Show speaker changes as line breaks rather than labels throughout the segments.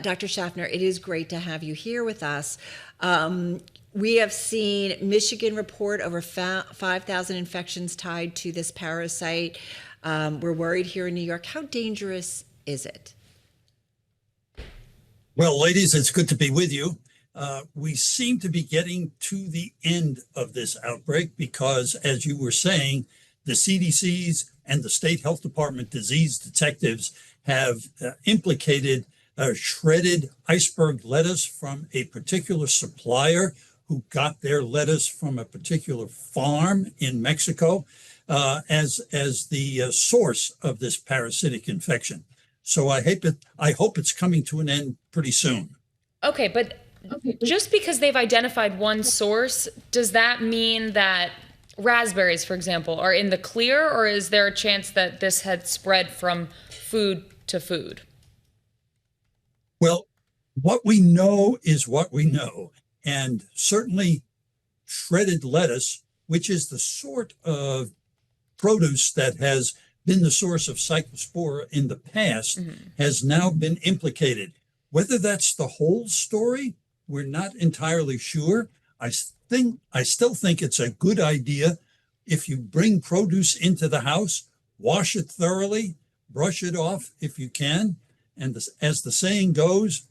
Dr. Schaffner, it is great to have you here with us. We have seen Michigan report over 5,000 infections tied to this parasite. We're worried here in New York. How dangerous is it?
Well, ladies, it's good to be with you. We seem to be getting to the end of this outbreak because, as you were saying, the CDC's and the state health department disease detectives have implicated shredded iceberg lettuce from a particular supplier who got their lettuce from a particular farm in Mexico as the source of this parasitic infection. So I hope it's coming to an end pretty soon.
Okay, but just because they've identified one source, does that mean that raspberries, for example, are in the clear, or is there a chance that this had spread from food to food?
Well, what we know is what we know. And certainly shredded lettuce, which is the sort of produce that has been the source of Cyclospora in the past, has now been implicated. Whether that's the whole story, we're not entirely sure. I still think it's a good idea if you bring produce into the house, wash it thoroughly, brush it off if you can, and as the saying goes,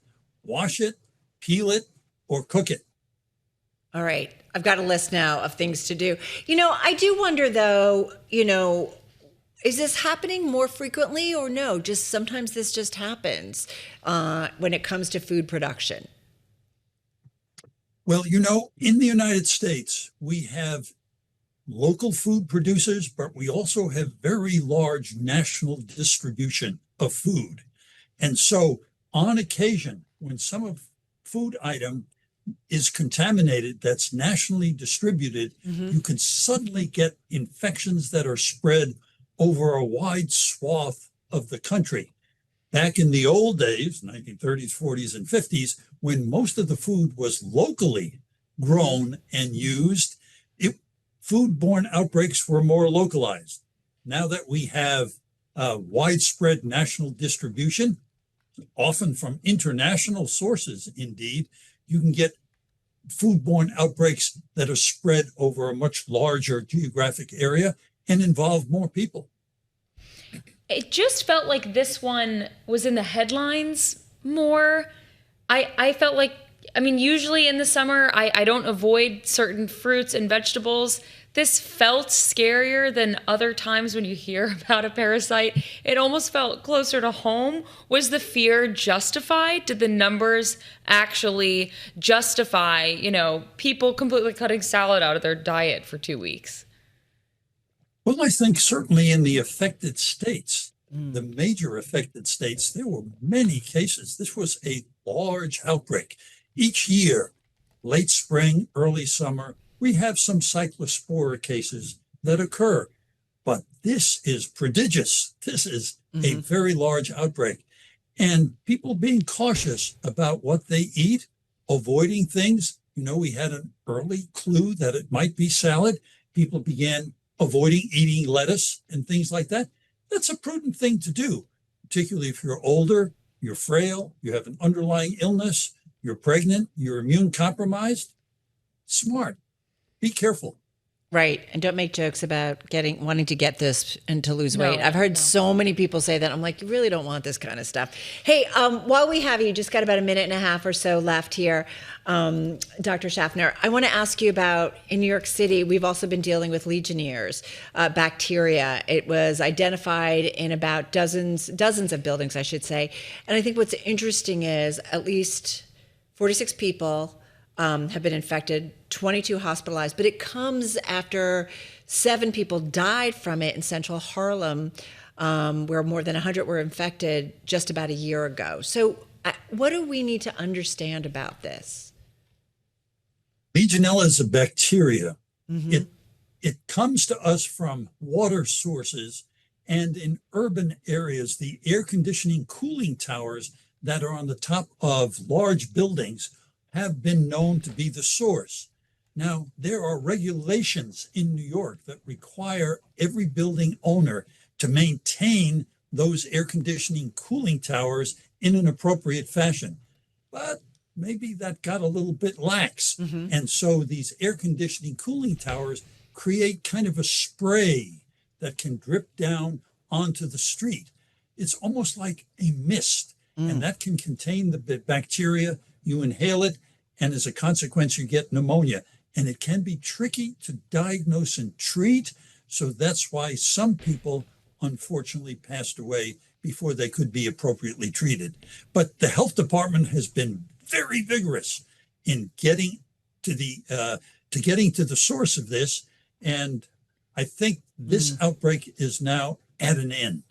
wash it, peel it, or cook it.
All right. I've got a list now of things to do. I do wonder, though, is this happening more frequently or no? Just sometimes this just happens when it comes to food production.
Well, in the United States, we have local food producers, but we also have very large national distribution of food. And so on occasion, when some food item is contaminated that's nationally distributed, you can suddenly get infections that are spread over a wide swath of the country. Back in the old days, 1930s, 40s, and 50s, when most of the food was locally grown and used, foodborne outbreaks were more localized. Now that we have widespread national distribution, often from international sources, indeed, you can get foodborne outbreaks that are spread over a much larger geographic area and involve more people.
It just felt like this one was in the headlines more. I felt like, usually in the summer, I don't avoid certain fruits and vegetables. This felt scarier than other times when you hear about a parasite. It almost felt closer to home. Was the fear justified? Did the numbers actually justify, people completely cutting salad out of their diet for 2 weeks?
Well, I think certainly in the affected states, the major affected states, there were many cases. This was a large outbreak. Each year, late spring, early summer, we have some Cyclospora cases that occur. But this is prodigious. This is a very large outbreak. And people being cautious about what they eat, avoiding things. We had an early clue that it might be salad. People began avoiding eating lettuce and things like that. That's a prudent thing to do, particularly if you're older, you're frail, you have an underlying illness, you're pregnant, you're immune compromised. Smart. Be careful.
Right. And don't make jokes about wanting to get this and to lose weight. I've heard so many people say that. I'm like, you really don't want this kind of stuff. Hey, while we have you, just got about a minute and a half or so left here, Dr. Schaffner, I want to ask you about, in New York City, we've also been dealing with Legionnaires bacteria. It was identified in about dozens of buildings, I should say. And I think what's interesting is at least 46 people have been infected, 22 hospitalized, but it comes after 7 people died from it in central Harlem, where more than 100 were infected just about a year ago. So what do we need to understand about this?
Legionella is a bacteria. It comes to us from water sources, and in urban areas, the air conditioning cooling towers that are on the top of large buildings have been known to be the source. Now, there are regulations in New York that require every building owner to maintain those air conditioning cooling towers in an appropriate fashion. but maybe that got a little bit lax. And so these air conditioning cooling towers create kind of a spray that can drip down onto the street. It's almost like a mist, and that can contain the bacteria. You inhale it, and as a consequence, you get pneumonia. And it can be tricky to diagnose and treat. So that's why some people unfortunately passed away before they could be appropriately treated. But the health department has been very vigorous in getting to the source of this. And I think this outbreak is now at an end.